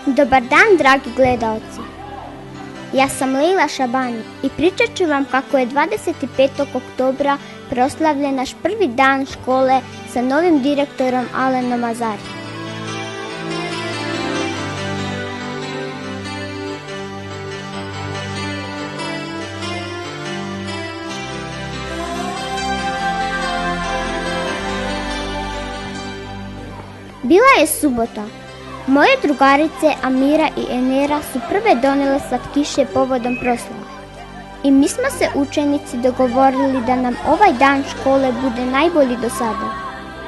Dobar dan, dragi gledaoci. Ja sam Leila Šabani i pričat ću vam kako je 25. oktobra proslavljen naš prvi dan škole sa novim direktorom Alenom Azari. Bila je subota. Moje drugarice Amira i Enera su prve donele slatkiše povodom proslave. I mi smo se učenici dogovorili da nam ovaj dan škole bude najbolji do sada.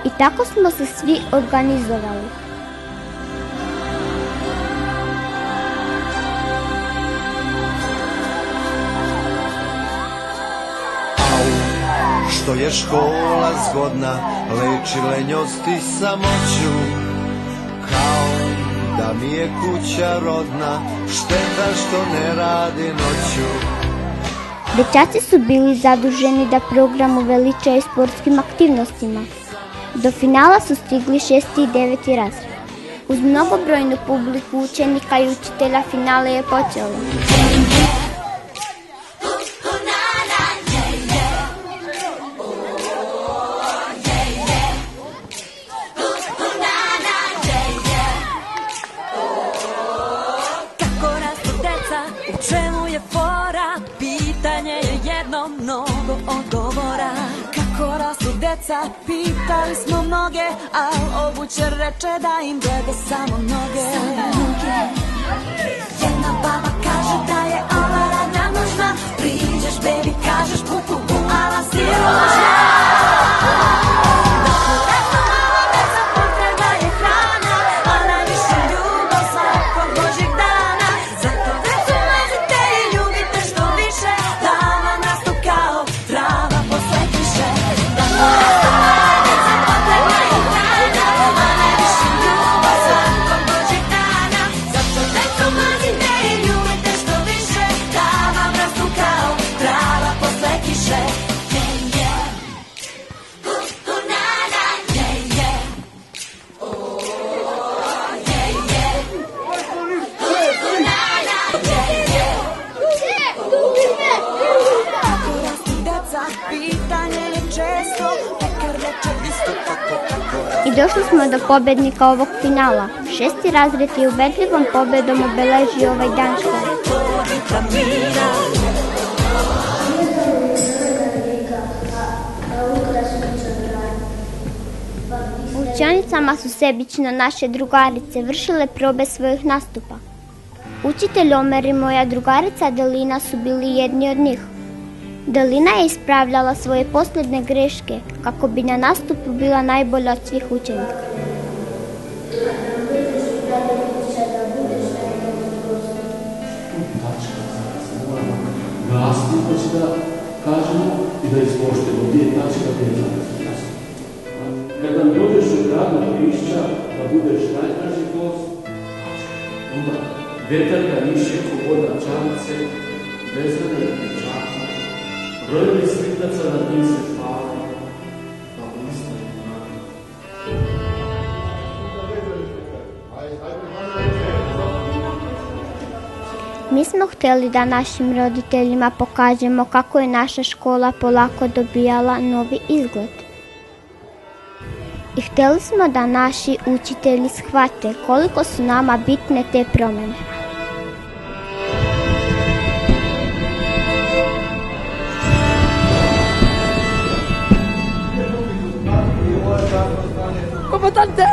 I tako smo se svi organizovali. Što je škola zgodna, leči lenjost i samoću. Kao da mi je kuća rodna, šteta što ne radi noću. Dečaci su bili zaduženi da program uveličaju sportskim aktivnostima. Do finala su stigli 6. i 9. razred. Uz mnogobrojnu publiku učenika i učitelja finale je počelo. Pitanje je jedno, mnogo odgovora. Kako rastu deca, pitali smo mnoge, a obućer reče da im gleda samo noge. Jedna baba kaže da je ova radnja nužna. Priđeš, baby, kažeš bu, ala si ružna. I došli smo do pobjednika ovog finala. 6. razred je ubedljivom pobjedom obeležio ovaj dan škole. U učionicama su sebično naše drugarice vršile probe svojih nastupa. Učitelj Omer i moja drugarica Adelina su bili jedni od njih. Adelina je ispravljala svoje posljedne greške kako bi na nastupu bila najbolja od svih učenika. Glasno hoće da kažemo i da ispoštujemo gdje je tačka, gdje je tačka. Kad nam dođeš u grad na pišća da budeš najdraži gost, onda detaljka više ko voda čanice, bezvredne pečaka, brojni slikaca na njih se pali, pa usta je mlada. Mi smo htjeli da našim roditeljima pokažemo kako je naša škola polako dobijala novi izgled. I htjeli smo da naši učitelji shvate koliko su nama bitne te promjene. Comandante!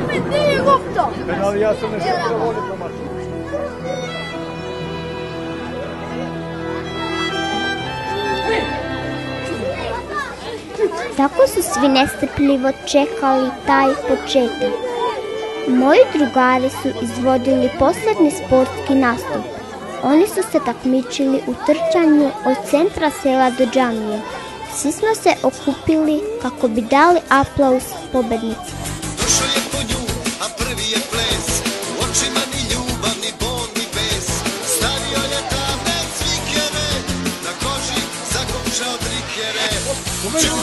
Metti gufto! Ali ja sam nešto provodio promašio. Tako su svi nestrpljivo čekali taj početak. Moji drugari su izvodili posljednji sportski nastup. Oni su se takmičili u trčanju od centra sela do džamije. Svi smo se okupili kako bi dali aplauz pobjednici. Došao je po nju, a prvi je ples, u očima ni ljubav, ni bol, ni bes. Stavio je tamne cvikere, na koži zakučao trikere. Ču,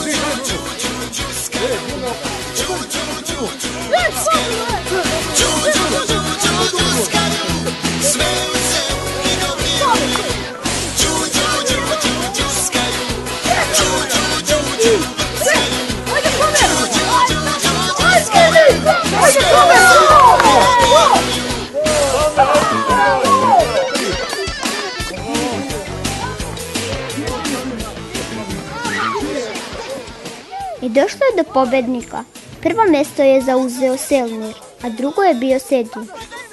Došlo je do pobednika. Prvo mjesto je zauzeo Selmir, a drugo je bio Sedin.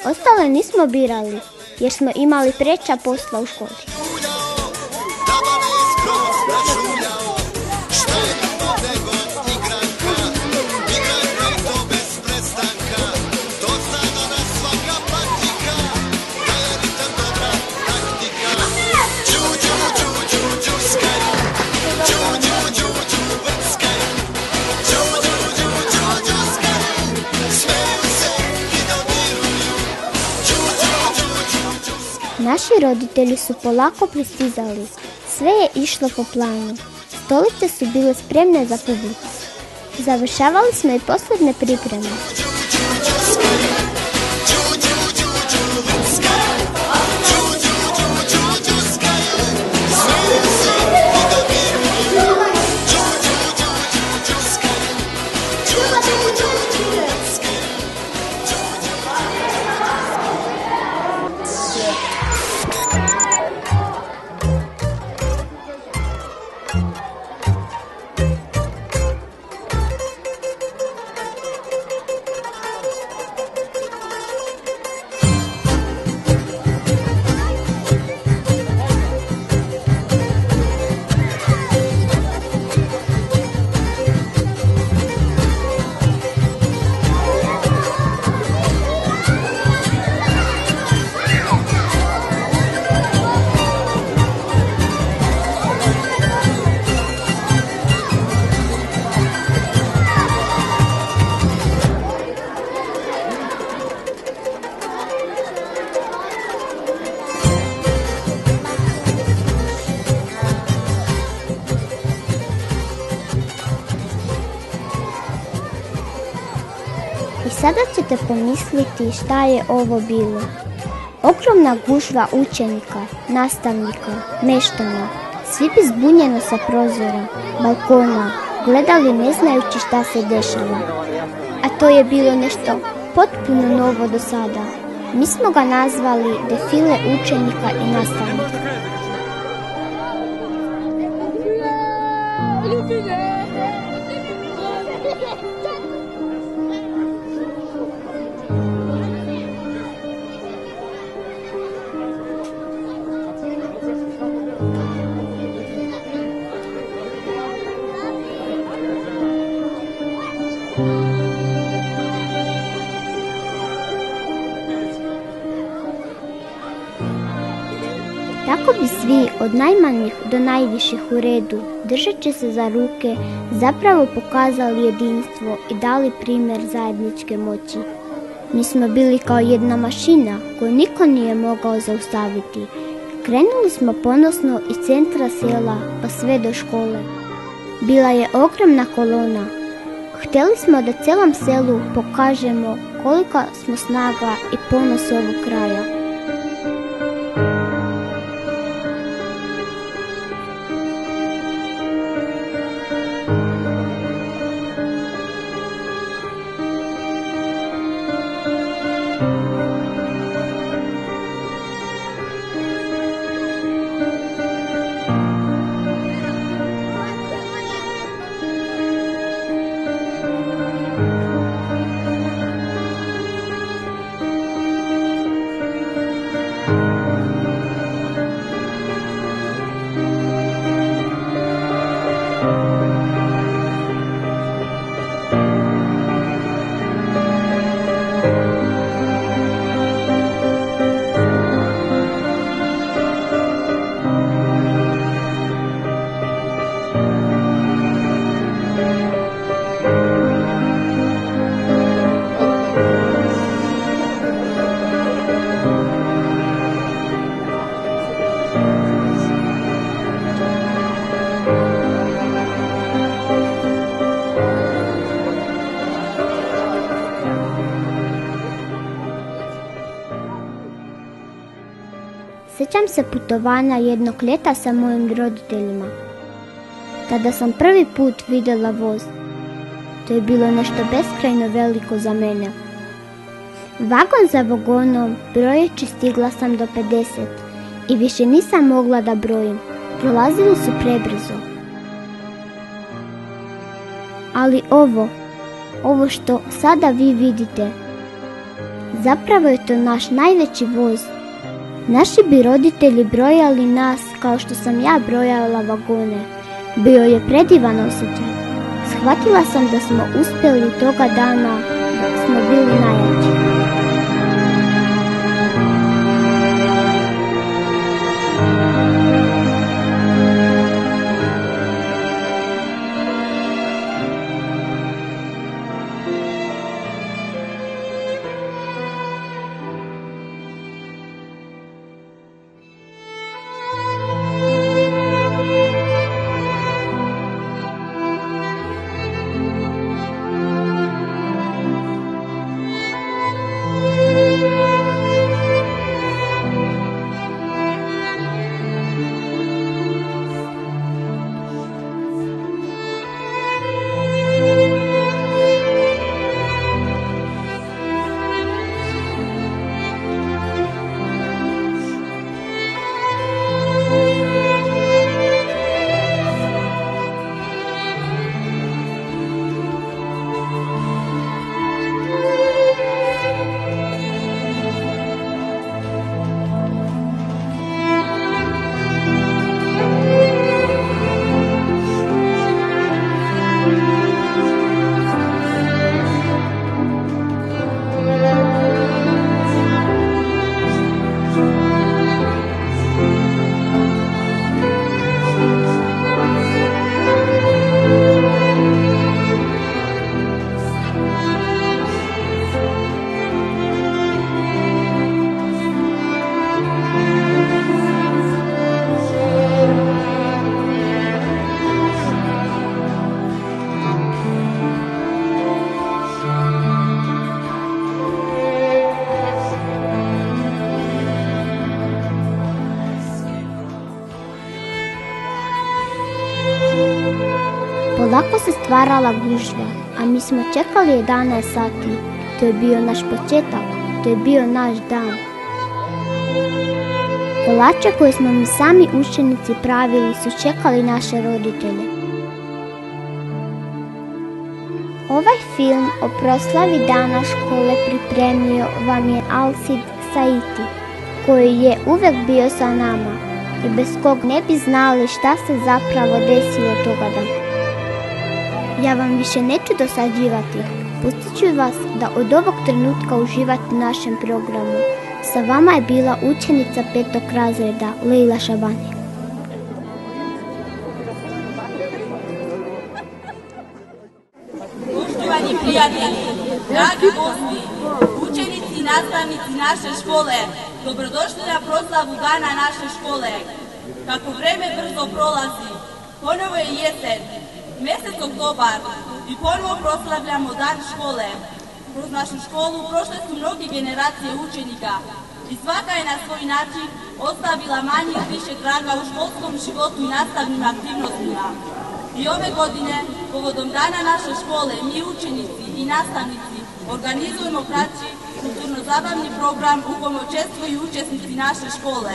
Ostale nismo birali, jer smo imali preča posla u školi. Naši roditelji su polako pristizali. Sve je išlo po planu. Stolice su bile spremne za publiku. Završavali smo i posljedne pripreme. I sada ćete pomisliti šta je ovo bilo. Ogromna gužva učenika, nastavnika, meštana, svi bi zbunjeno sa prozora, balkona, gledali ne znajući šta se dešava. A to je bilo nešto potpuno novo do sada. Mi smo ga nazvali defile učenika i nastavnika. Tako bi svi, od najmanjih do najviših u redu, držeći se za ruke, zapravo pokazali jedinstvo i dali primjer zajedničke moći. Mi smo bili kao jedna mašina koju niko nije mogao zaustaviti. Krenuli smo ponosno iz centra sela pa sve do škole. Bila je ogromna kolona. Htjeli smo da celom selu pokažemo kolika smo snaga i ponos ovog kraja. Sjećam se putovanja jednog ljeta sa mojim roditeljima. Tada sam prvi put vidjela voz. To je bilo nešto beskrajno veliko za mene. Vagon za vagonom, brojeći stigla sam do 50 i više nisam mogla da brojim. Prolazili su prebrzo. Ali ovo što sada vi vidite, zapravo je to naš najveći voz. Naši bi roditelji brojali nas kao što sam ja brojala vagone. Bio je predivan osjećaj. Shvatila sam da smo uspjeli toga dana dok smo bili najjači. Polako se stvarala gužva, a mi smo čekali 11 sati. To je bio naš početak, to je bio naš dan. Kolače koje smo mi sami učenici pravili su čekali naše roditelje. Ovaj film o proslavi dana škole pripremio vam je Alcid Saiti, koji je uvek bio sa nama i bez kog ne bi znali šta se zapravo desilo toga dana. Ja vam više neću dosađivati, pustit ću vas da od ovog trenutka uživate u našem programu. Sa vama je bila učenica 5. razreda Leila Šabani. Poštovani prijatelji, dragi gosti, učenici i nastavnici naše škole, dobrodošli na proslavu dana naše škole. Kako vreme brzo prolazi, ponovo je jesen, mesec oktobar i ponovo proslavljamo dan škole. Kroz našu školu prošle su mnogi generacije učenika i svaka je na svoj način ostavila manje ili više traga u školskom životu i nastavnim aktivnostima. I ove godine, povodom dana naše škole, mi učenici i nastavnici organizujemo kraći kulturno-zabavni program u kojem učestvuju i učesnici naše škole.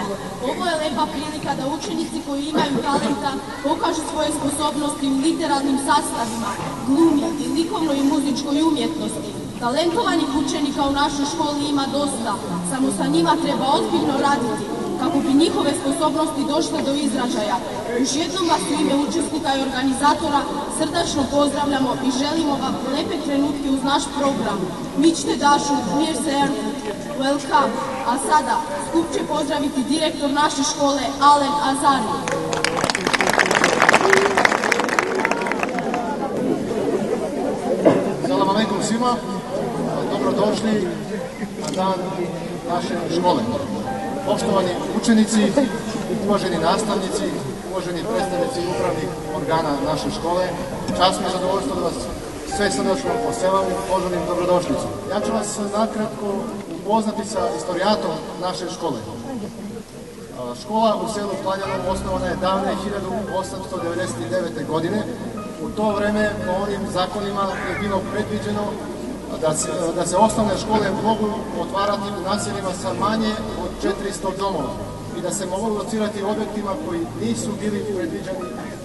Ovo je lepa prilika da učenici koji imaju talenta pokažu svoje sposobnosti u literarnim sastavima, glumi i likovnoj i muzičkoj umjetnosti. Talentovanih učenika u našoj školi ima dosta, samo sa njima treba ozbiljno raditi kako bi njihove sposobnosti došle do izražaja. Još jednom vas u ime učesnika i organizatora srdačno pozdravljamo i želimo vam lepe trenutke uz naš program. Mi ćete Dašu, Mirse Erfurt, welcome. A sada skup će pozdraviti direktor naše škole, Alen Azari. Salam alaikum svima, dobrodošli na dan naše škole. Poštovani učenici, uvaženi nastavnici, uvaženi predstavnici upravnih organa naše škole, čast mi je zadovoljstvo da vas sve srdačno poselam i poželim dobrodošlicu. Ja ću vas nakratko upoznati sa istorijatom naše škole. Škola u selu Planjanovo osnovana je davne 1899. godine. U to vreme po onim zakonima je bilo predviđeno da se osnovne škole mogu otvarati u naseljima sa manje od 400 domova i da se mogu locirati u objektima koji nisu bili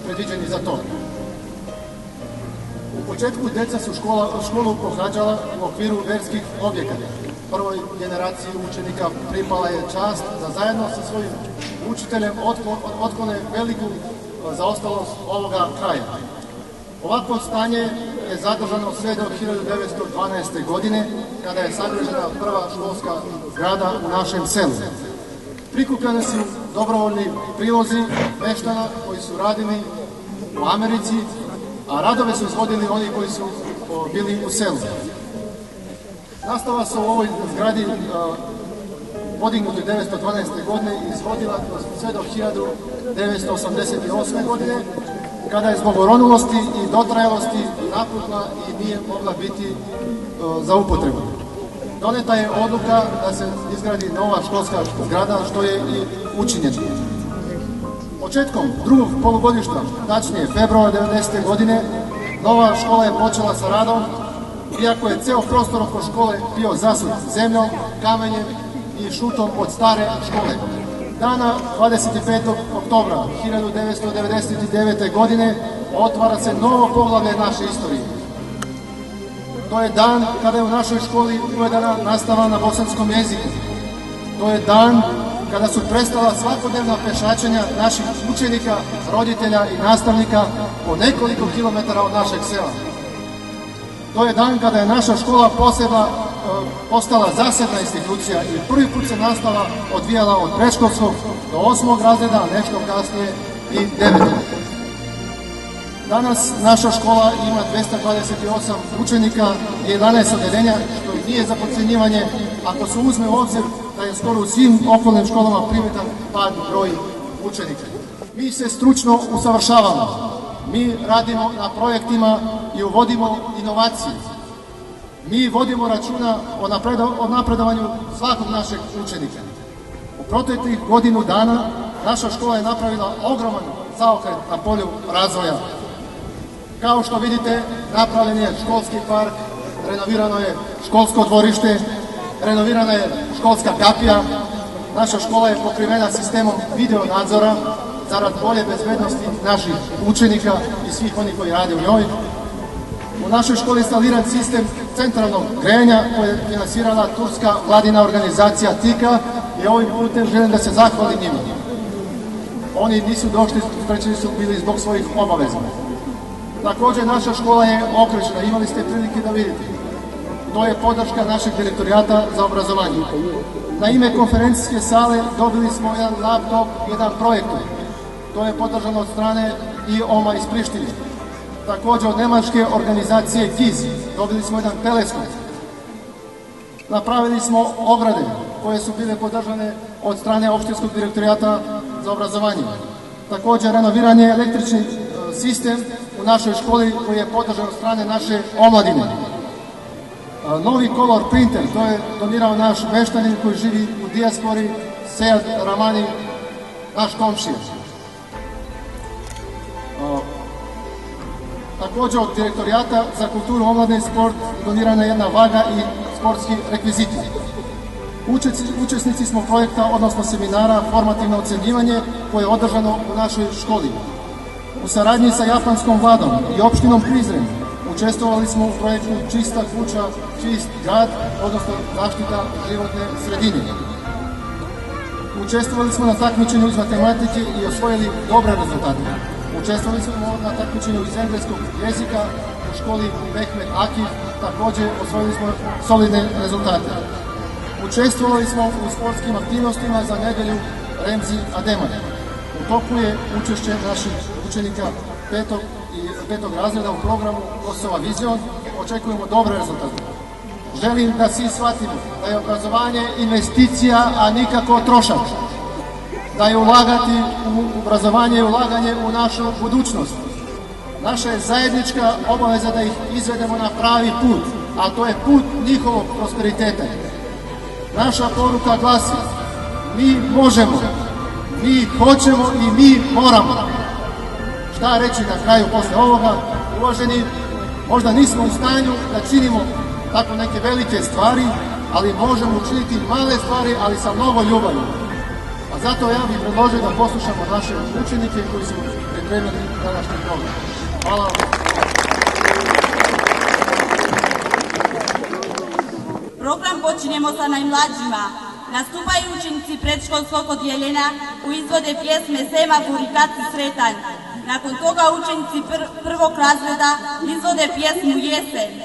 predviđeni za to. U početku djeca su školu pohađala u okviru verskih objekata. Prvoj generaciji učenika pripala je čast da zajedno sa svojim učiteljem otklone veliku zaostalost ovoga kraja. Ovakvo stanje je zadržano sve do 1912. godine, kada je sagrađena prva školska zgrada u našem selu. Prikupljeni su dobrovoljni prilozi meštana koji su radili u Americi, a radove su izvodili oni koji su bili u selu. Nastava se u ovoj zgradi podignuti 1912. godine i izvodila sve do 1988. godine, kada je zbog oronulosti i dotrajalosti napukla i nije mogla biti za upotrebu. Doneta je odluka da se izgradi nova školska zgrada, što je i učinjeno. Početkom drugog polugodišta, tačnije februara 1990. godine, nova škola je počela sa radom, iako je ceo prostor oko škole bio zasut zemljom, kamenjem i šutom od stare škole. Dana 25. oktobra 1999. godine otvara se novo poglavlje naše istorije. To je dan kada je u našoj školi uvedena nastava na bosanskom jeziku. To je dan kada su prestala svakodnevna pešačenja naših učenika, roditelja i nastavnika po nekoliko kilometara od našeg sela. To je dan kada je naša škola postala zasebna institucija i prvi put se nastava odvijala od predškolskog do 8. razreda, a nešto kasnije i 9. Danas naša škola ima 228 učenika i 11 odeljenja, što i nije za podcjenjivanje ako se uzme u obzir da je skoro u svim okolnim školama primetan pad broj učenika. Mi se stručno usavršavamo, mi radimo na projektima i uvodimo inovacije. Mi vodimo računa o napredovanju svakog našeg učenika. U proteklih godinu dana naša škola je napravila ogroman zaokret na polju razvoja. Kao što vidite, napravljen je školski park, renovirano je školsko dvorište, renovirana je školska kapija. Naša škola je pokrivena sistemom video nadzora zarad bolje bezbednosti naših učenika i svih onih koji rade u njoj. U našoj školi je instaliran sistem centralnog grejanja koje je finansirala turska vladina organizacija TIKA i ovim putem želim da se zahvalim njima. Oni nisu došli, sprečeni su bili zbog svojih obaveza. Također naša škola je okrečena, imali ste prilike da vidite. To je podrška našeg direktorijata za obrazovanje. Na ime konferencijske sale dobili smo jedan laptop, jedan projektor. To je podržano od strane i OMA iz Prištine. Također od nemačke organizacije KIZ dobili smo jedan teleskop. Napravili smo ograde koje su bile podržane od strane opštinskog direktorijata za obrazovanje. Također renoviran je električni sistem u našoj školi koji je podržan od strane naše omladine. Novi color printer, to je donirao naš meštanin koji živi u dijaspori, Sejad Ramani, naš komšija. Također od direktorijata za kulturu, omladine i sport donirana je jedna vaga i sportski rekviziti. Učesnici smo projekta, odnosno seminara Formativno ocenjivanje koje je održano u našoj školi. U saradnji sa japanskom vladom i opštinom Prizren učestvovali smo u projektu Čista kuća, čist grad, odnosno zaštita životne sredine. Učestvovali smo na takmičenju iz matematike i osvojili dobre rezultate. Učestvovali smo na takmičenju iz engleskog jezika u školi Mehmet Akif, također osvojili smo solidne rezultate. Učestvovali smo u sportskim aktivnostima za nedelju Remzi Ademan. U toku je učešće naših učenika petog razreda u programu Kosova Vizion. Očekujemo dobre rezultate. Želim da svi shvatimo da je obrazovanje investicija, a nikako trošak. Da je ulagati u obrazovanje i ulaganje u našu budućnost. Naša je zajednička obaveza da ih izvedemo na pravi put, a to je put njihovog prosperiteta. Naša poruka glasi: mi možemo, mi hoćemo i mi moramo. Šta reći na kraju posle ovoga? Uvaženi, možda nismo u stanju da činimo tako neke velike stvari, ali možemo učiniti male stvari, ali sa mnogo ljubavi. A zato ja bih predložio da poslušamo naše učenike koji su pripremili današnji program. Hvala vam. починемо sa најмладжима. Наступају ученици предшколскog одјелена кои изводе пјесме Семафор и Кад си сретан. Након тога ученици првог разреда изводе пјесму Јесен.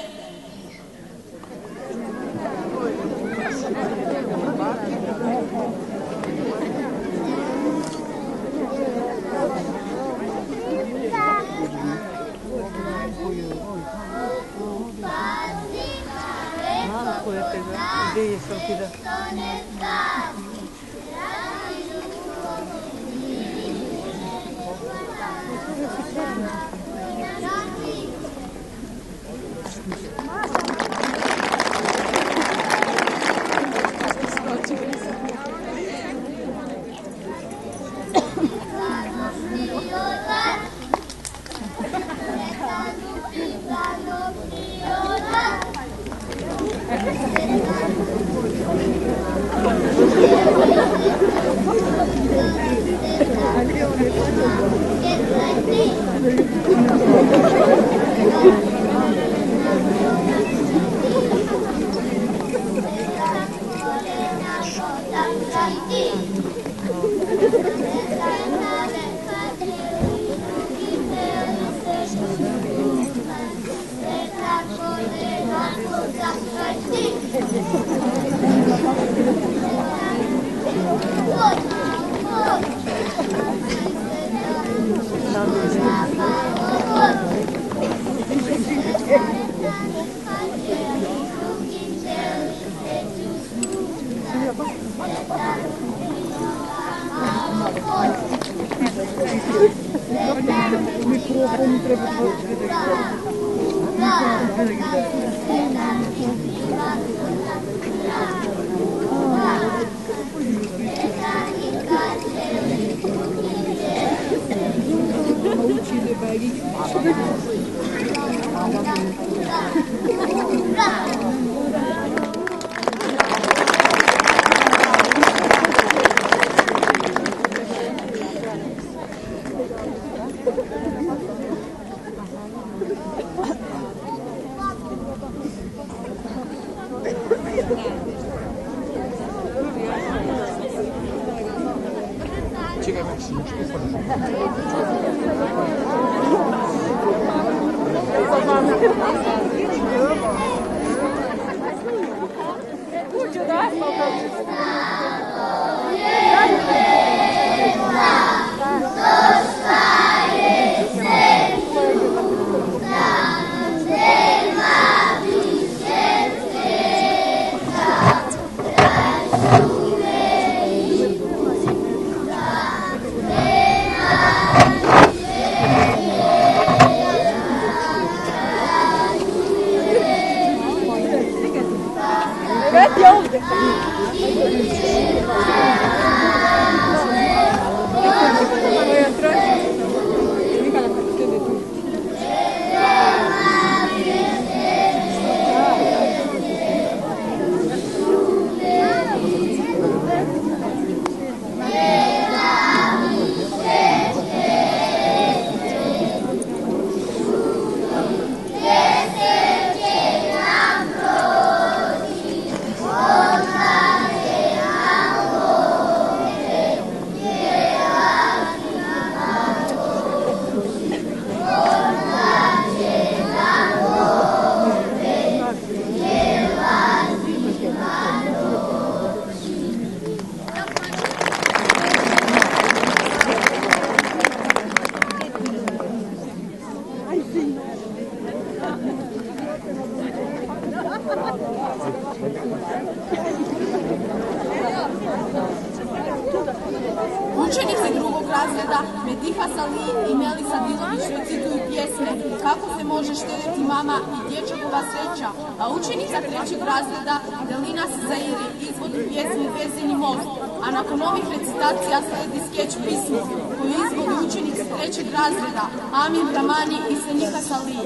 Učenici drugog razreda Mediha Sali i Melisa Dilović recituju pjesme Kako se može štediti mama i Dječakova sreća, a učenica trećeg razreda Delina Zairi izvodi pjesmu Vezeni most, a nakon ovih recitacija sledi skeč pismo koju izvodi učenici trećeg razreda Amir Ramani i Senika Sali.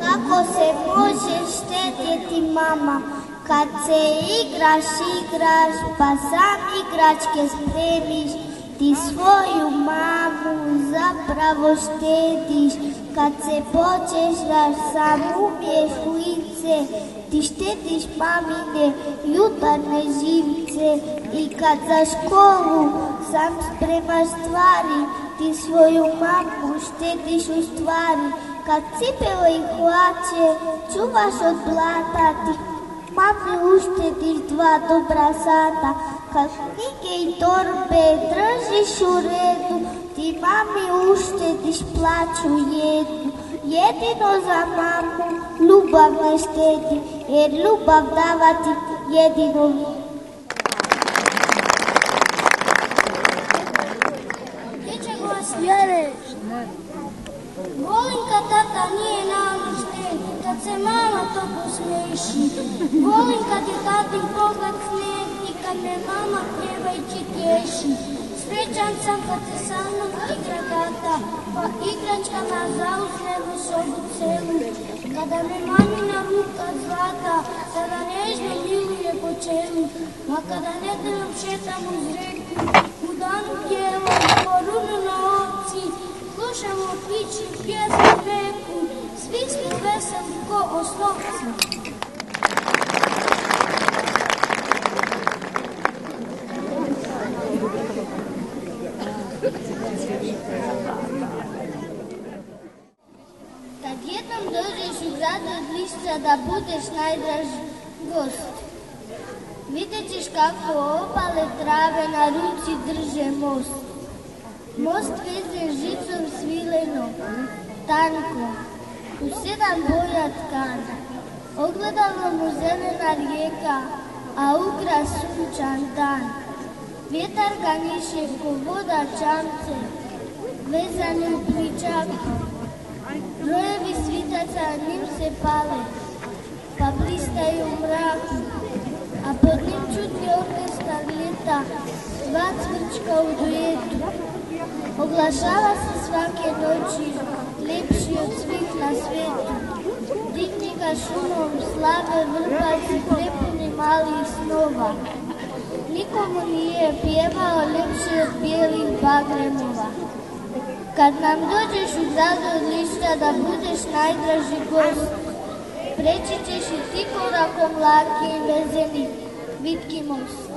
Kako se može štediti mama kad se igraš, pa sam igračke spremiš, ti svoju mamu zapravo štediš. Kad se počeš da sam ubiješ lice, ti štediš mamine jutarnje živce i kad za školu sam spremaš stvari, ti svoju mamu štediš u stvari. Kad cipele i hlače čuvaš od blata, ti mami uštediš 2 dobra sata. Kad knjige i torbe držiš u redu, ti mami uštediš plaću jednu. Jedino za mamu ljubav ne štedi, jer ljubav davati jedino volim kad tata nije namješten, kad se mama to posmeši. Volim kad je tatin pogled snijeg i kad me mama pjevajući tješi. Srećan sam kad se sa mnom igra tata, pa igračkama zauzme u sobu celu. Kada me mamina ruka zlata, tada nežno miluje po čelu. A kada nedeljom šetam uz reku, u danu pjeva po runu na ovci, slušamo pići pjesmu reku, svi veseli ko osnovci. Kad jednom dođeš u grad od lišća da budeš najdraži gost, vidjet ćeš kako opale trave na ruci drže most. Most veze žicom svilenom, tanko, u 7 boja tkana. Ogledalo mu zelena rijeka, a ukras sunčan dan. Vjetar ga niše ko voda čamce, vezani u pličaku. Brojevi svitaca njim se pale, pa blistaju u mraku, a pod njim čudni orkestar ljeta, 2 cvrčka u duetu. Oglašava se svake noći, lepši od svih na svijetu. Digni ga šumom slave vrbaci prepuni malih snova. Nikomu nije pjevao lepši od bijelih bagremova. Kad nam dođeš u grad od lišća da budeš najdraži gost, preći ćeš i ti korakom laki i vezeni vitki most.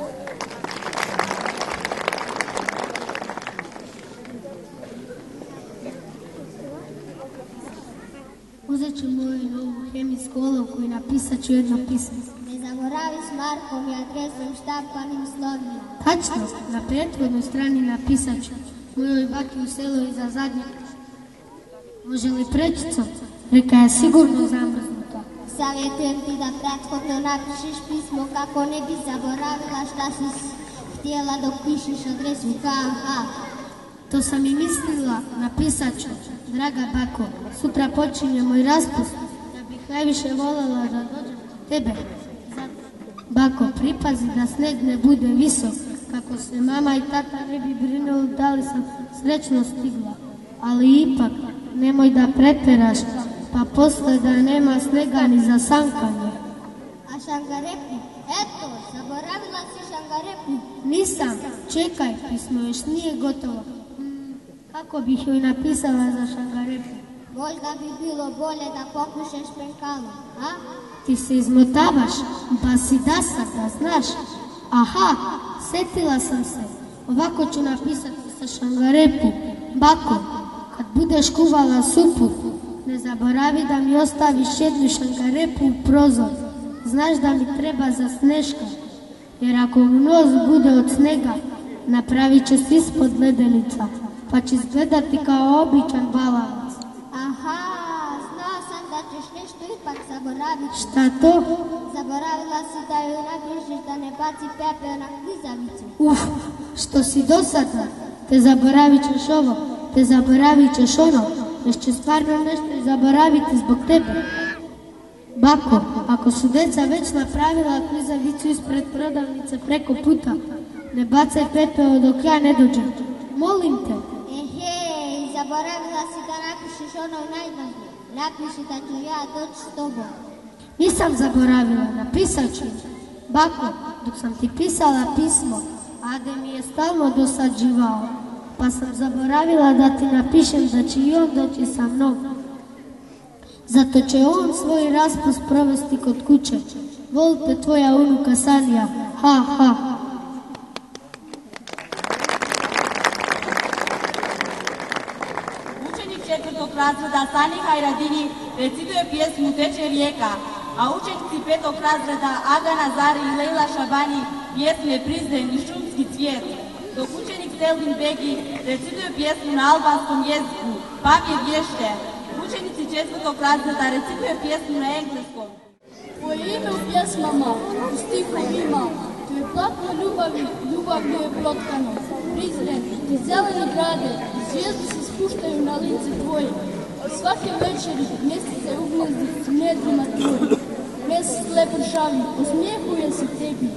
Uzet ću moju novu hemijsku olovku i napisat ću jedno pismo. Ne zaboravi s markom i adresom štampanim slovima. Tačno, na prethodnoj strani napisat ću mojoj baki u selu iza zadnjeg. Može li prečicom? Reka je sigurno zamrznuta. Savjetujem ti da prethodno napišeš pismo kako ne bi zaboravila šta si htjela dok pišeš adresu KH. To sam i mislila, napisat ću. Draga bako, sutra počinje moj raspust. Ja bih najviše voljela da dođem kod tebe. Bako, pripazi da sneg ne bude visok, kako se mama i tata ne bi brinuli da li sam srećno stigla. Ali ipak, nemoj da pretjeraš, pa posle da nema snega ni za sankanje. A šangarepu? Eto, zaboravila si šangarepu. Nisam, čekaj, pismo još nije gotovo. Kako bih joj napisala za šangarepu? Možda bi bilo bolje da pokušaš penkalom, a? Ti se izmotavaš, pa si dasata, znaš? Aha, setila sam se. Ovako ću napisati sa šangarepu. Bako, kad budeš kuvala supu, ne zaboravi da mi ostaviš jednu šangarepu u prozor. Znaš da mi treba za sneška, jer ako mu nos bude od snega, napravit će se ispod ledenica, pa će izgledati kao običan balavac. Aha, znao sam da ćeš nešto ipak zaboraviti. Šta to? Zaboravila si da joj napišeš da ne baci pepeo na klizavicu. Što si dosadna, te zaboravit ćeš ovo, te zaboravit ćeš ono, još će stvarno nešto zaboraviti zbog tebe. Bako, ako su deca već napravila klizavicu ispred prodavnice preko puta, ne bacaj pepeo dok ja ne dođem. Molim te. Ehej, zaboravila si da napišeš ono najvažnije. Napiši da ću ja doći s tobom. Nisam zaboravila, napisat ću. Bako, dok sam ti pisala pismo, Ade mi je stalno dosađivao, pa sam zaboravila da ti napišem da će i on doći sa mnom. Zato će on svoj raspust provesti kod kuće. Volite tvoja unuka Sanja, ha ha. Učenik 4. razreda Sani Hajradini recituje pjesmu Teče rijeka, a učenici 5. razreda Agana Zari i Lejla Šabani pjesme Prizren i Šumski cvijet, dok učenik Selvin Begi recituje pjesmu na albanskom jeziku Pam je vješte. Učenici 4. razreda recituje pjesmu na engleskom. Tvoje ime u pjesmama, u stihovima, tu je platno ljubavi, ljubavlju je plotkano. Prizren, ti zeleni grade, zvijezde se spuštaju na lice tvoje. Svake večeri mjesece uglezi u nedrima tvoje. Mjesec lepršavi, osmijehuje se tebi.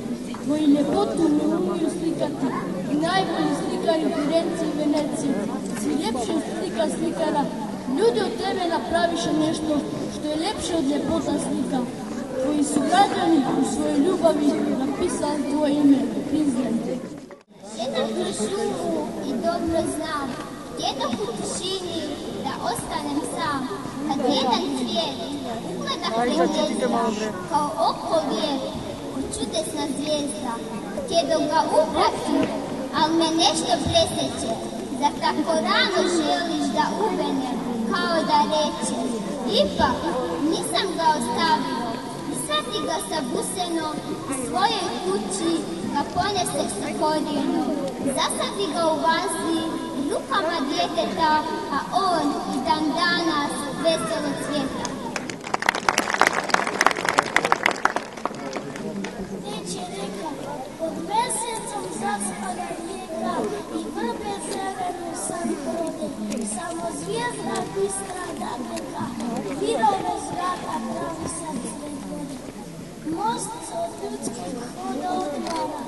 Tvoji ljepotu ne umiju slikati i najbolji slikari u Firenci i Veneciji. Si ljepši od slika slikara. Ljudi od tebe napraviše nešto što je ljepše od ljepota slika. Tvoji su građani u svojoj ljubavi napisali tvoje ime, Prizren. Sjedam kroz šumu i dobro znam, jednog u tišini da ostanem sam. Kad jedan cvijet ugleda hrljezda, kao oko lijep, ko čudesna zvijezda. Htjedo ga uprati, al me nešto presjeće. Zar tako rano želiš da uvenem, kao da reče. Ipak, nisam ga ostavio. Sati ga sa busenom u svojoj kući, ga ponesek sa korijenom. Zasadi ga u vazi rukama djeteta, a on i dan danas veselo cvjeta. Teče reka, pod mesecom zaspada rijeka i vrbe zelenu sad brode. Samo zvijezda bistra da teka, virove zraka pravi sad sve vode. Most se od ljudskih hoda otvara,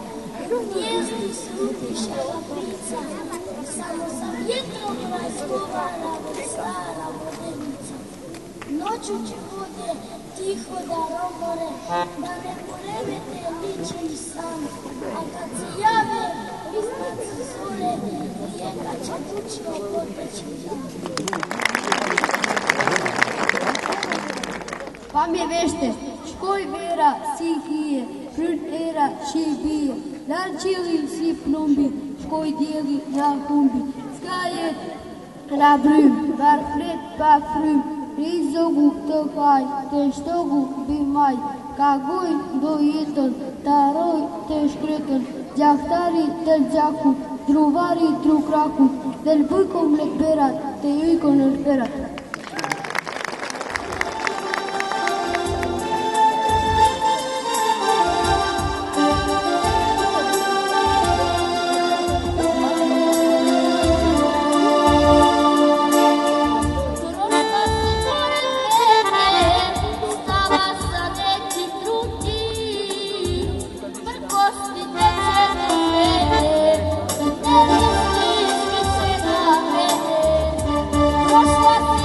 gnjezdi se utišala prica, samo sa vjetrom razgovara stara vodenica. Noću će vode tiho da romore, da ne poremete lični san, a kad se jave iznad zore, rijeka će bučno poteći dan. Pam je vešte, škoj vera, sihije, prutera, šibije, dar čili si plumbi, škoj dijeli rahumbi, skajet, rabrym, var flet pa frym, rizogu tokaj, te štogu bimaj, kagoj do jeton, taroj te škreton, djahtari tel djaku, druvari trukraku, del bujkom lekberat, te jujkon lekberat. Prošla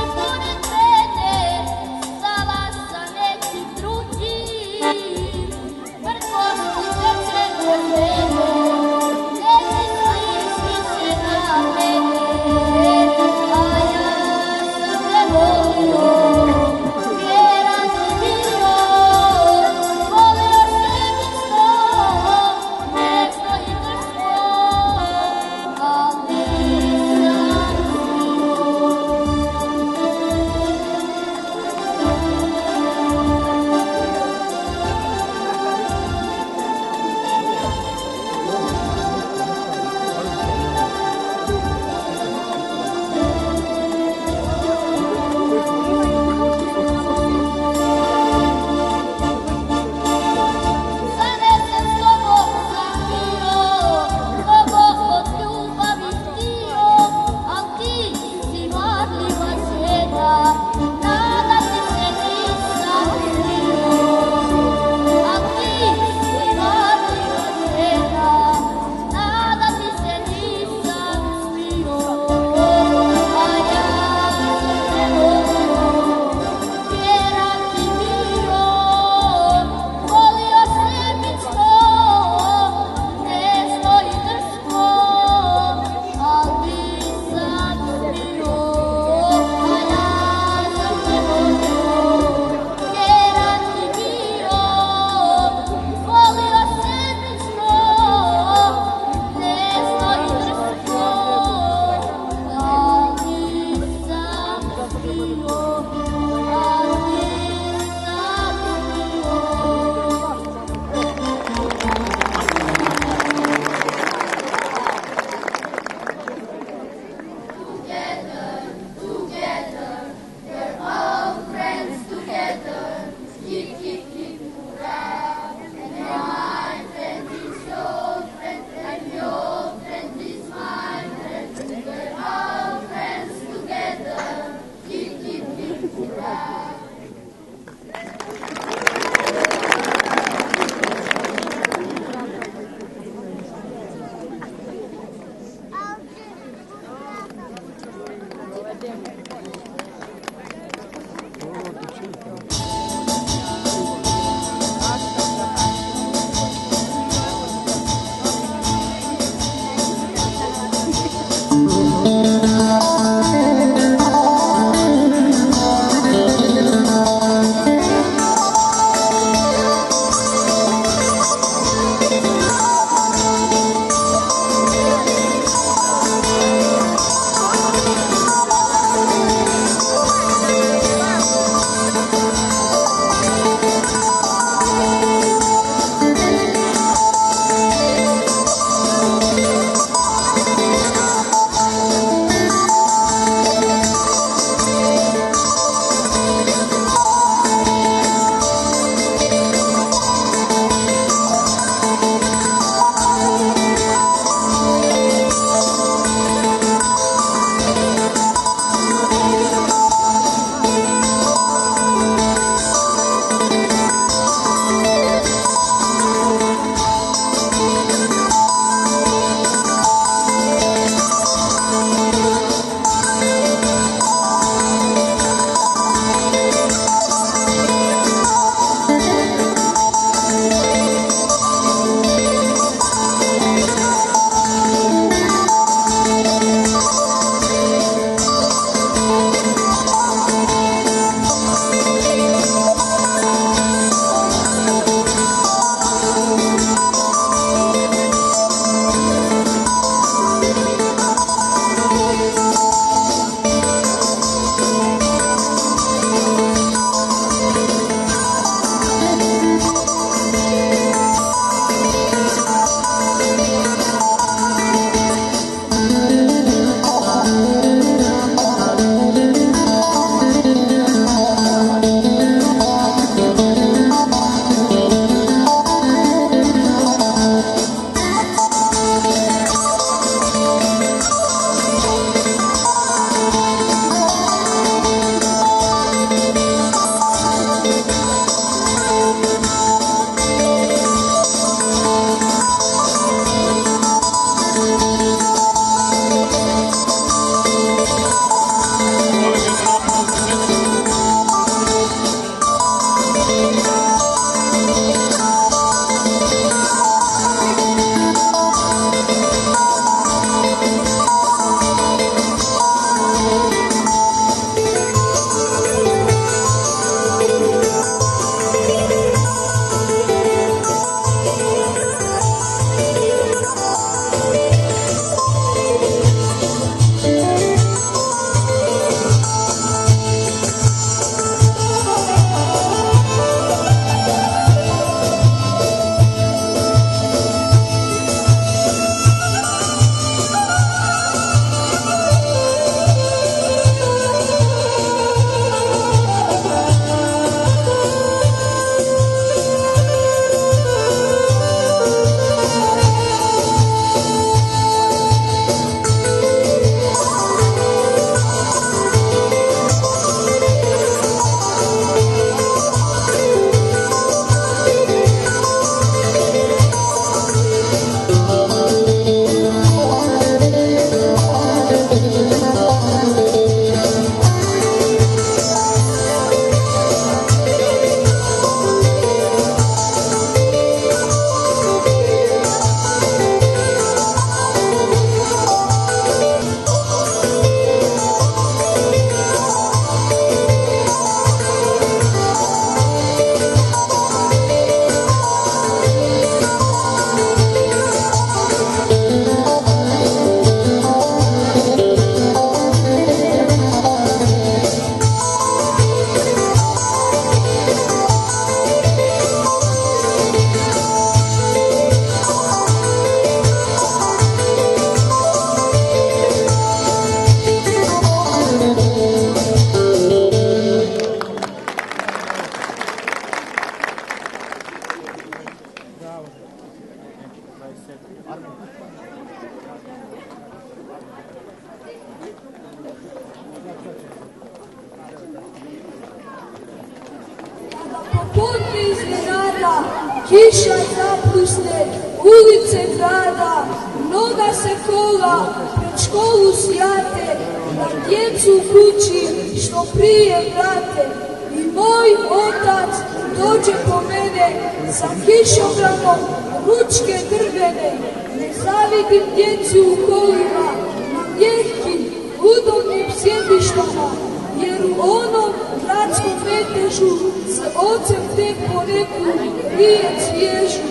Popodne iznenada, kiša zapusne, ulice grada, mnoga se kola, pred školu sjate, da djecu u kući što prije vrate. I moj otac dođe po mene sa kišobramom ručke drvene. Ne zavidim djeci u kolima, na lijehkim, udobnim sjedištama, jer u onom gradskom metežu se ocem tek po neku riječ ježu.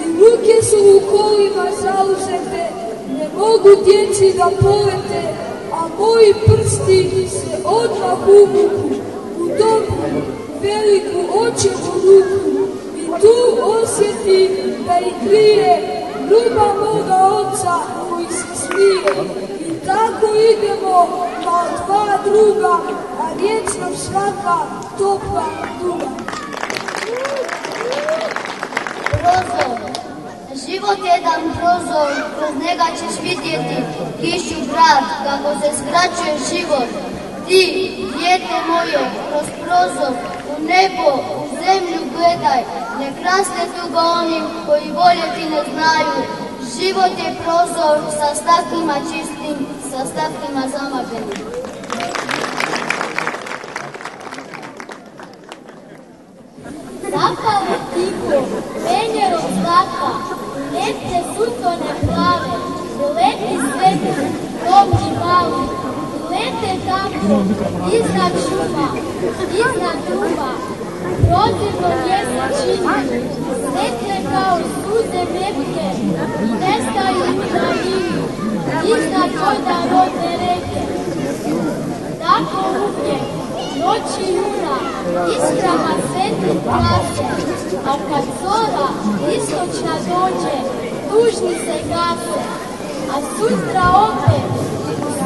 I ruke su u kolima zauzete, ne mogu djeci da polete, a moji prsti se odmah uvuku u dobru, veliku očevu ruku. I tu osjetim da ih krije ljubav moga oca koji se smije. I tako idemo kao dva druga, a riječ nam svaka topla duga. Prozor. Život je jedan prozor, kroz njega ćeš vidjeti kišu grad, kako se skraćuje život. Ti, dijete moje, kroz prozor, u nebo, u zemlju gledaj, ne krasne tuga onim koji voljeti ne znaju. Život je prozor sa staklima čistim, sa staklima zamagljenim. Zapale tiho, venjerom zlata, lepte sutone plave, doleti svetu, domni mali, lete tako, iznad šuma, iznad duba, prozirno mjese čini, svetle kao suze mepke, nestaju u davini, iznad voda rodne reke. Tako uvijek, noći juna, iskrama svetli krase, a kad zora istočna dođe, tužni se gase, a sutra opet,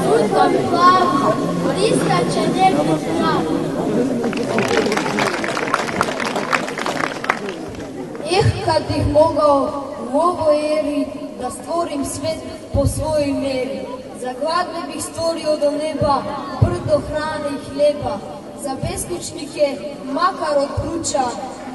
sudom plavu, priskače njegov prav. Kad bih mogao u ovoj eri da stvorim svet po svojoj meri, za gladne bih stvorio do neba brdo hrane i hljeba, za beskućnike makar od kruća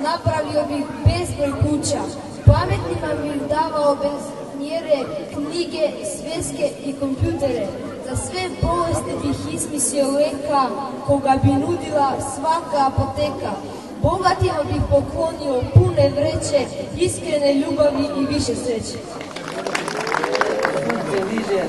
napravio bih bezbroj kuća, pametnima bih davao bez mjere knjige, sveske i kompjutere, za sve bolesti bih izmislio leka koga bi nudila svaka apoteka. Bogatima bih poklonio pune vreće, iskrene ljubavi i više sreće. Sunce liže,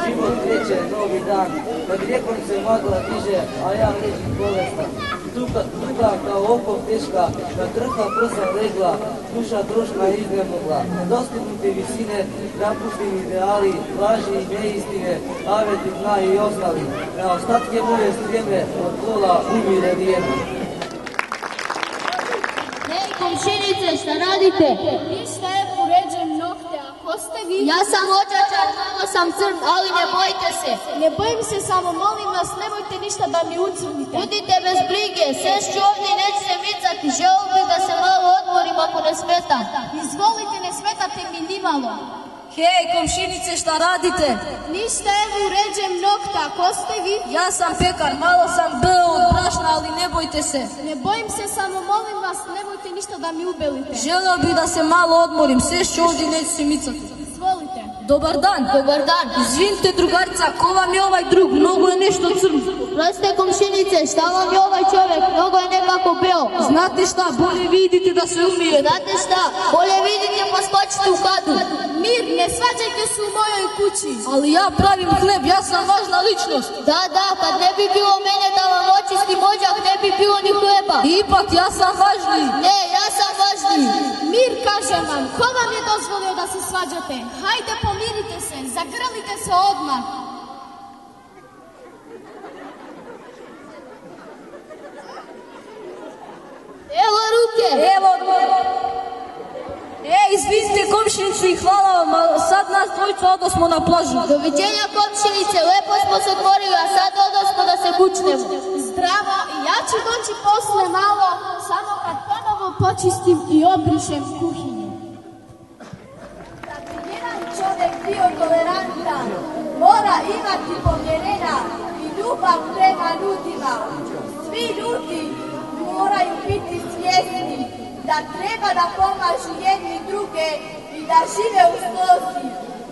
život kreće, novi dan, kad rijekom se magla diže, a ja ležim bolestan. Tuga kao oko teška, na trha prsa legla, duša troška iznemogla. Dostignuti visine, napušteni ideali, laži i neistine, aveti dna i ostali. Na ostatke moje strijeme, od kola umire vrijeme. Komšinice, šta radite? Ništa, evo uređujem nokte, a ko ste vi? Ja sam očačan, malo sam crn, ali ne bojte se. Ne bojim se, samo molim vas, nemojte ništa da mi ucrnite. Budite bez brige, sešću ovdje i neću se micati. Želio bih da se malo odmorim ako ne smetam. Izvolite, ne smetate mi nimalo. Hej, komšinice, šta radite? Ništa, evo uređujem nokta, ko ste vi? Ja sam pekar, malo sam bio od brašna, ali ne bojte se. Ne bojim se, samo molim vas, nemojte ništa da mi ubelite. Želio bih da se malo odmorim, sešću ovdje i neću se micati. Izvolite. Dobar dan. Dobar dan. Izvinite, drugarica, ko vam je ovaj drug? Mnogo je nešto crno. Prostite, komšinice, šta vam je ovaj čovjek? Mnogo je nekako beo. Znate šta, bolje vidite da se umije. Znate šta, bolje vidite pa skočite u kadu. Mir, ne svađajte se u mojoj kući. Ali ja pravim hleb, ja sam važna ličnost. Da, kad ne bi bilo mene da vam očisti mođak, ne bi bilo ni hleba. Ipak, ja sam važniji. Ne, ja sam važniji. Mir, kažem vam, ko vam je dozvolio da se svađate? Hajde, pomirite se, zagrlite se odmah. Evo ruke. Evo ruke. Izvinite, komšinice, i hvala vam, a sad nas dvojica odosmo na plažu. Doviđenja, komšinice, lepo smo se odmorili, a sad odosmo da se kućnemo. Zdravo, ja ću doći posle malo, samo kad ponovo počistim i obrišem kuhinju. imati povjerenja i ljubav prema ljudima. Svi ljudi moraju biti svjesni da treba da pomažu jedni druge i da žive u slozi.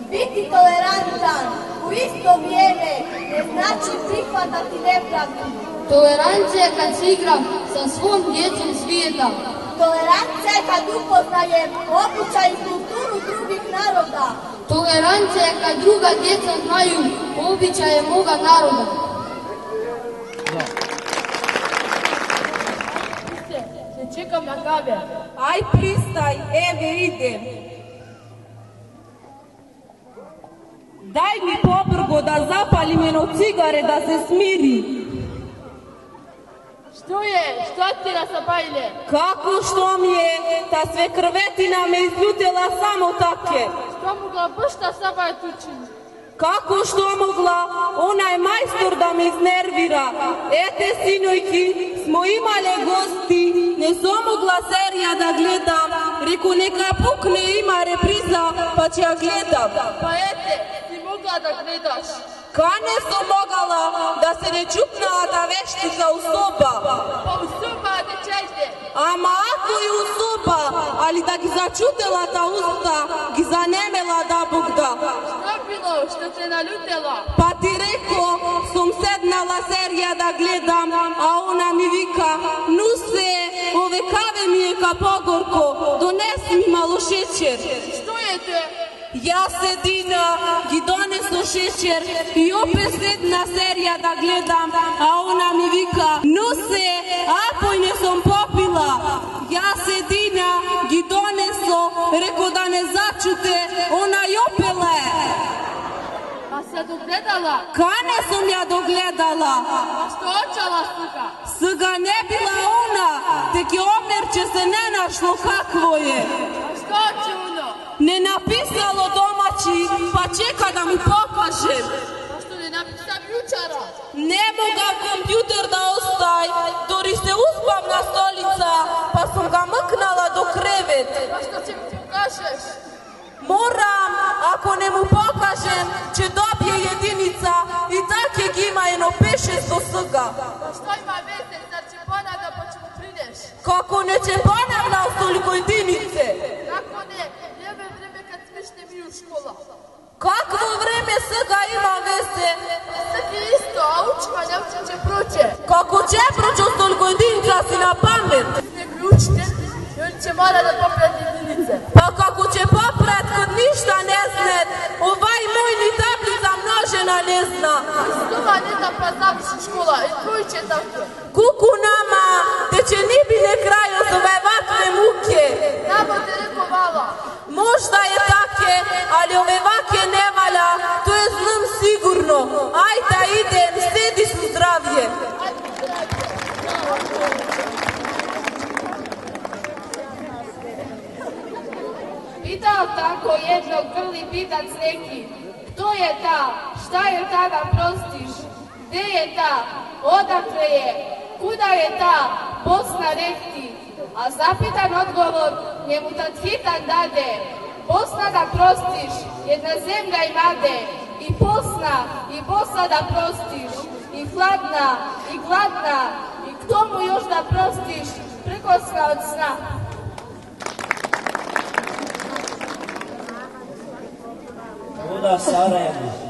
Biti tolerantan u isto vrijeme ne znači prihvatati nepravdu. Tolerancija je kad se igram sa svom djecom svijeta. Tolerancija je kad upoznajem običaj i kulturu drugih naroda. Tolerancija je kad druga djeca znaju običaje moga naroda. Se čekam na kave. Aj pristaj, evo idem. Daj mi pobrgo da zapalim jedno cigare da se smiri. Što je? Što ti nasapajne? Kako što mi je? Ta sve krvetina me izljutila samo take. Što mogla bašta sabaj tučin? Kako što mogla? Ona je majstor da me iznervira. Ete, sinojki, smo imale gosti, ne so mogla serija da gledam. Reku, neka pukne, ima repriza, pa će ja gledam. Pa ete, si mogla da gledaš. Kane sam mogala da se ne čupnala ta veštica u soba. Pa u soba da češte. Ama ako je u soba, ali da gi začutila ta usta, gi zanemela da Bog da. Što bilo što te naljutila? Pa ti reko, sam sednala serija da gledam, a ona mi vika, nuse, ove kave mi je ka pogorko, donesi mi malo šećer. Što je te? Ja sedina, gi donesu šećer i opet sedna serija da gledam, a ona mi vika, nuse, apoj ne sam popila. Ja sedina, gi donesu, reko da ne začute, ona i opele. A se dogledala? Kane sam ja dogledala. A što očala suga? Suga ne bila ona, tek je omerče se ne našlo kakvo je. A što će ono? Ne napisalo domaći, pa čeka da mu pokažem. A što ne napisam jučara? Ne moga kompjuter da ostaj, dori se uspavna stolica, pa sam ga mknala do krevet. A što će mi pokažeš? Moram, ako ne mu pokažem, će dobije jedinica i tak je gima jedno 5-6 suga. A što ima veze, sad će ponavlja pa će mu prideš? Kako neće ponavlja s toliko jedinice? Kako ne? Jebe vreme kad smište mi u škola. Kakvo vreme suga ima veze? Sad je isto, a učima ne učin će proće. Kako će proći s toliko jedinica si na pamet? Ne mi učite, i on će mora da poprati jedinice. Pa kako će poprat kad ništa ne zna, ovaj moj ni tablica množena ne zna. Slova ne zna pa završi škola i tvoj će tako. Kuku nama, te će ni bi ne kraj od ove vakne muke. Namo te reko vala. Možda je take, ali ove vake ne valja, to je znam sigurno. Ajde idem, sedi su zdravlje. Pitao tako jednog grli pitac neki, kto je ta, šta je ta da prostiš, gde je ta, odakle je, kuda je ta, Bosna rekti, a zapitan odgovor njemu tad hitan dade, Bosna da prostiš, jedna zemlja imade, i Bosna da prostiš, i hladna, i gladna, i k tomu još da prostiš, prekosna od sna. Voda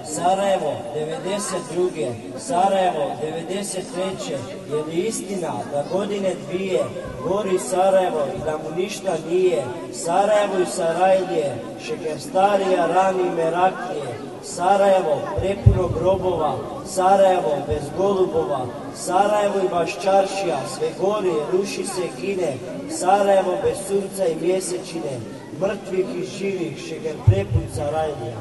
Sarajevo 92. Sarajevo 93. Je li istina da godine dvije gori Sarajevo i da mu ništa nije? Sarajevo i Sarajlije, šeker starija rani meraklije. Sarajevo prepuno grobova, Sarajevo bez golubova, Sarajevo i Baščaršija, sve gori, ruši se, gine. Sarajevo bez sunca i mjesečine, mrtvih i živih, šeker prepun Sarajlija.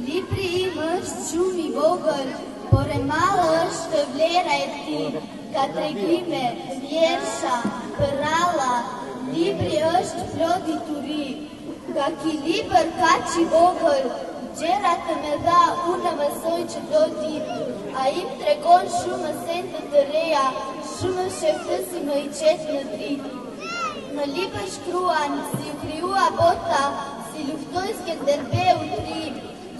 Libri šumi Bogor, pore malo što vlera ti, kad regime vješa, prala, libri ošt prodi turi, kaki liber kači Bogor, džerate me da unama sojče dodi, a im tregon šuma senta tereja, шумаше втъсима и четна дрит. Но липаш круан, си укриуа бота, си люфтойске дербе утри.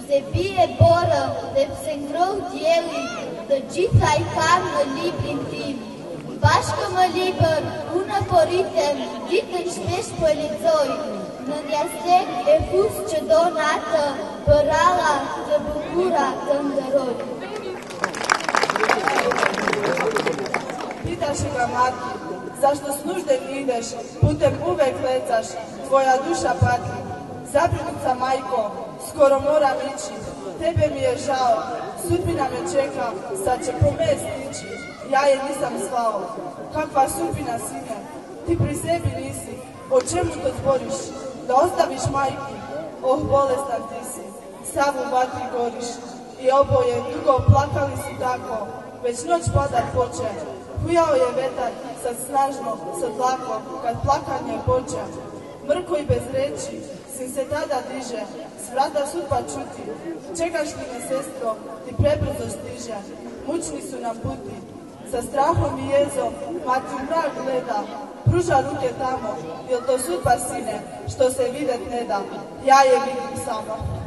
Се бие бора, деп се грох дjeli, да джита и кам на либрин тим. Башка ма либър, уна поритем, дитен штеш по лицой. На нястек е фусче доната, парала, за букура, тъндарой. Питаше ga mati, zašto s nuždem ideš, putem uvek lecaš, tvoja duša pati. Zabrinuta majko, skoro moram ići, tebe mi je žao, sudbina me čeka, sad će po me stići, ja je nisam zvao. Kakva sudbina, sine, ti pri sebi nisi, o čemu to zboriš, da ostaviš majku, oh bolestan ti si, sav u vatri goriš. I oboje dugo plakali su tako, već noć padat poče. Hujao je vetar, sad snažno, sad lako, kad plakanje poča. Mrko i bez reči, sin se tada diže, s vrata sudba čuti. Čekaš li me, sestro, ti prebrzo stiže, mučni su nam puti. Sa strahom i jezom, mati u mrak gleda, pruža ruke tamo, jel to sudba, sine, što se videt ne da, ja je vidim samo.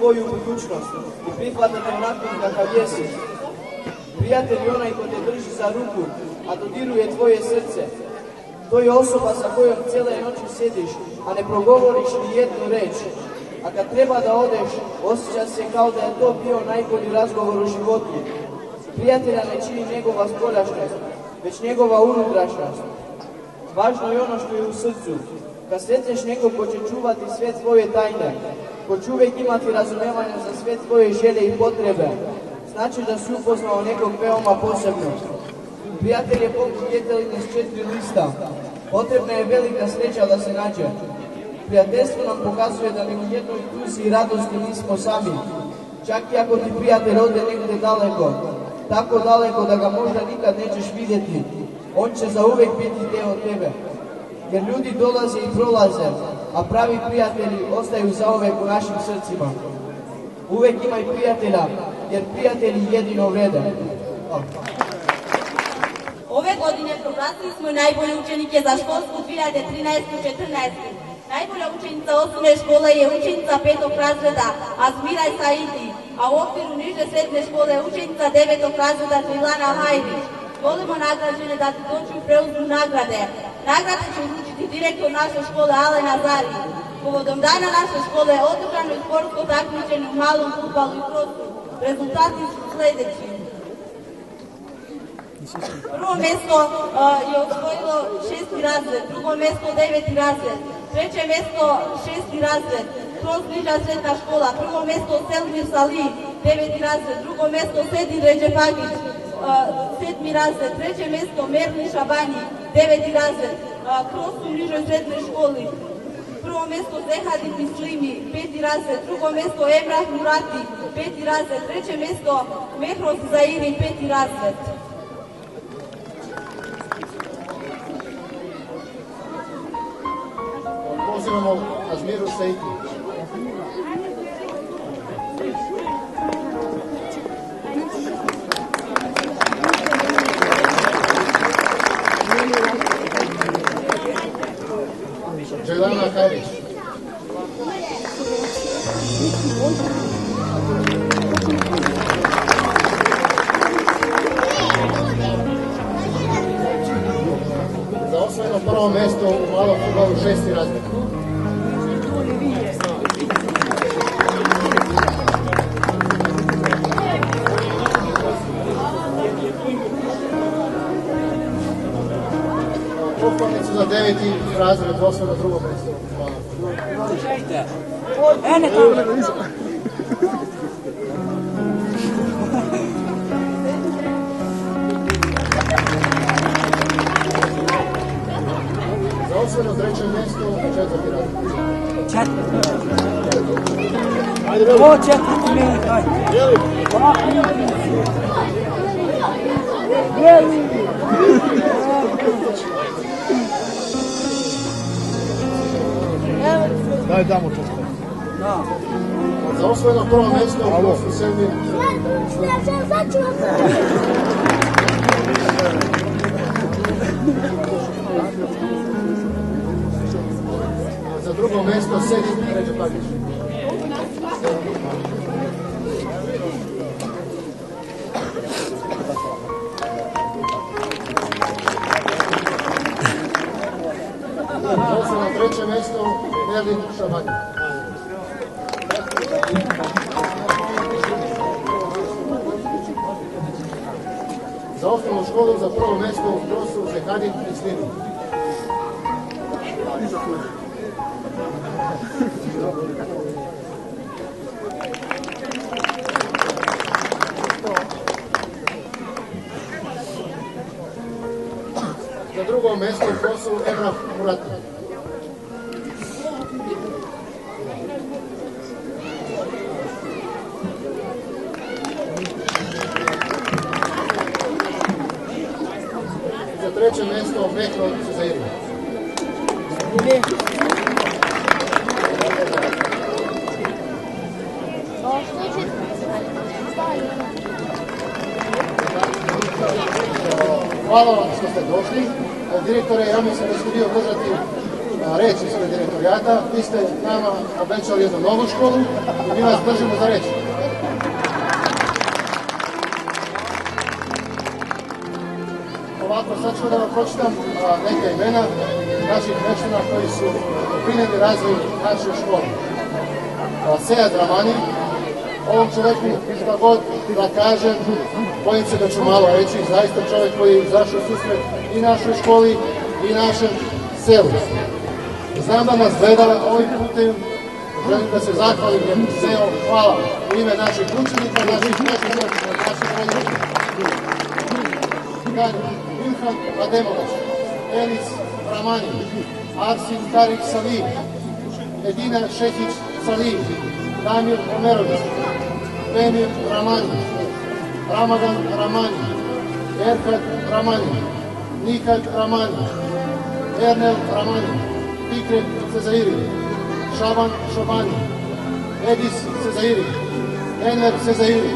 svoju budućnost i prihvatate onako kakav jesi. Prijatelj je onaj ko te drži za ruku, a dodiruje tvoje srce. To je osoba sa kojom cijele noći sjediš, a ne progovoriš ni jednu reč. A kad treba da odeš, osjeća se kao da je to bio najbolji razgovor u životu. Prijatelja ne čini njegova spoljašnjost, već njegova unutrašnjost. Važno je ono što je u srcu. Kad sretneš nekog ko će čuvati sve tvoje tajne, ko će uvijek imati razumevanja za sve tvoje želje i potrebe, znači da si upoznao nekog veoma posebno. Prijatelj je poput djeteline s 4 lista. Potrebna je velika sreća da se nađe. Prijateljstvo nam pokazuje da ni u jednoj tuzi i radosti nismo sami. Čak i ako ti prijatelj ode negdje daleko, tako daleko da ga možda nikad nećeš vidjeti, on će zauvijek biti deo tebe. Jer ljudi dolaze i prolaze, a pravi prijatelji ostaju zauvijek u našim srcima. Uvijek imaj prijatelja, jer prijatelji jedino vrede. Ove godine proglasili smo najbolje učenike za školsku 2013-14. Najbolja učenica osnovne škole je učenica 5. razreda Azmira Saidi, a u okviru niže srednje škole učenica 9. razreda Žilana Hajrić. Volimo nagrađene da dođu i preuzmu nagrade. Nagrade će uručiti direktor naše škole Alen Azari. Povodom dana naše škole održano je sportsko takmičenje u malom fudbalu i krosu. Rezultati su sljedeći. Prvo mjesto je osvojilo 6. razred, drugo mjesto 9. razred, treće mjesto 6. razred, kroz niža srednja škola, prvo mjesto Selmir Salih, 9. razred, drugo mjesto Sedin Ređepagić, 7. razred, treće mjesto Merli Šabanji, 9. razred, kroz u nižoj srednjoj školi, prvo mjesto Zehadin Mislimi, 5. razred, drugo mjesto Emrah Murati, 5. razred, treće mjesto Mehros Zairi, 5. razred. Pozivamo Azmiru Saidi. Žilana Hajrić. Za osvojeno prvo mjesto u malom fudbalu 6. razred. Pohvalnicu za 9. razred osvojeno drugo mjesto. Za osvojeno treće mjesto 4. razred. O, 4. mjesto, ajde. Daj damo često. Za osvojeno prvo mjesto u prošlu sedmi. Za drugo mjesto Sedin Ređepagić. Za osvojeno treće mjesto Merlin Šabanji. Za osnovnu školu za prvo mjesto u krosu Zehadin Mislimi. Za drugo mjesto u krosu Emrah Murati. Treće mjesto Mehro Zairi. Hvala vam što ste došli. Direktore, ja mislim da ste htio držati reč ispred direktorijata. Vi ste nama obećali jednu novu školu i mi vas držimo za reč. Ovako, sad ću da vam pročitam neke imena naših mještana koji su doprinijeli razvoju naše škole. Sead Ramani, ovom čovjeku šta god da kažem, bojim se da ću malo reći, zaista čovjek koji je izašao u susret i našoj školi i našem selu. Znam da nas gleda ovim putem, želim da se zahvalim MSEO, hvala u ime naših učenika, naših roditelja, naših roditelja. Ilhan Ademovac, Enis Ramani, Arsin Tarik Salim, Edina Šehić Salim, Damir Omerović, Benir Ramani, Ramadan Ramani, Erhad Ramani, Nikad Ramani, Ernel Ramani, Fikret Sezairi, Šaban Šobani, Edis Sezairi, Enver Sezairi,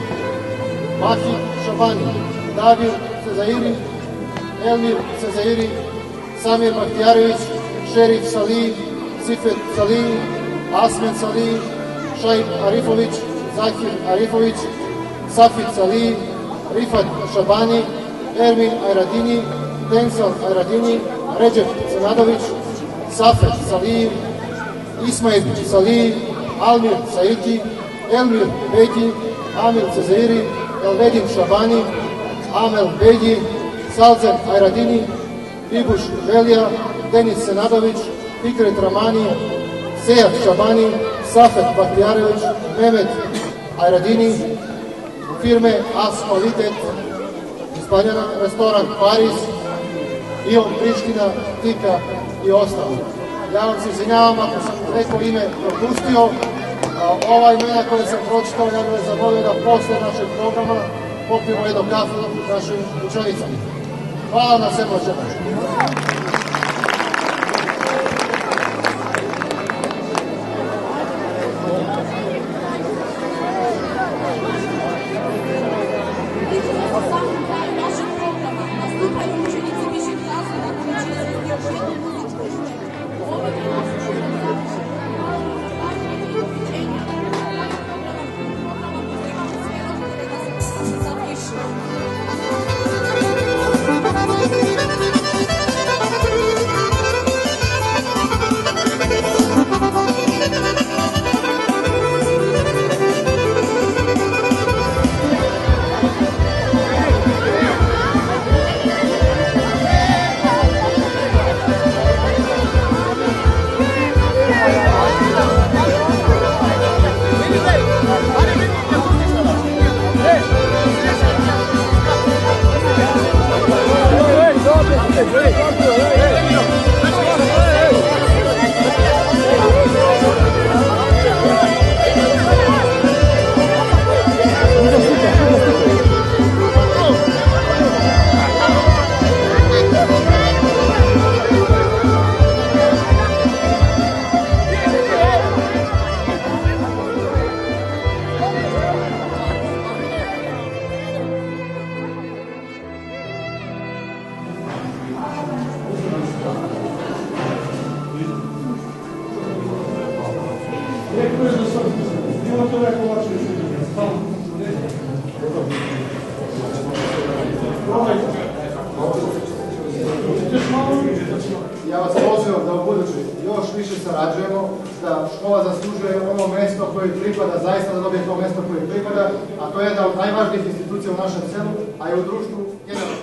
Mahid Šobani, Davir Sezairi, Elmir Sezairi, Samir Mahtijarević, Šerif Salih, Sifet Salih, Asmen Salih, Šaib Arifović, Zahir Arifović, Safit Salih, Rifat Šabani, Ermin Ajradini, Densal Ajradini, Recep Senadović, Safet Salih, Ismail Salih, Almir Saiti, Elmir Beki, Amir Sezairi, Elvedin Šabani, Amel Begi, Salzer Ajradini, Bibuš Velija, Denis Senadović, Fikret Ramani, Sejat Šabani, Safet Bahtijarević, Mehmet Ajradini, firme As Kvalitet, Ispanjana, restoran Paris, Ion Priština, Tika i ostalo. Ja vam se izvinjavam ako sam neko ime propustio. Ova imena koje sam pročitao, ja bih vas zamolio da posle našeg programa popijemo jedno kafu našim učenicama. Hvala na svemu čemu. Ja vas pozivam da u budući još više sarađujemo, da škola zaslužuje ono mjesto koje pripada, zaista da dobije to mjesto koje pripada, a to je jedna od najvažnijih institucija u našem selu, a i u društvu generalno.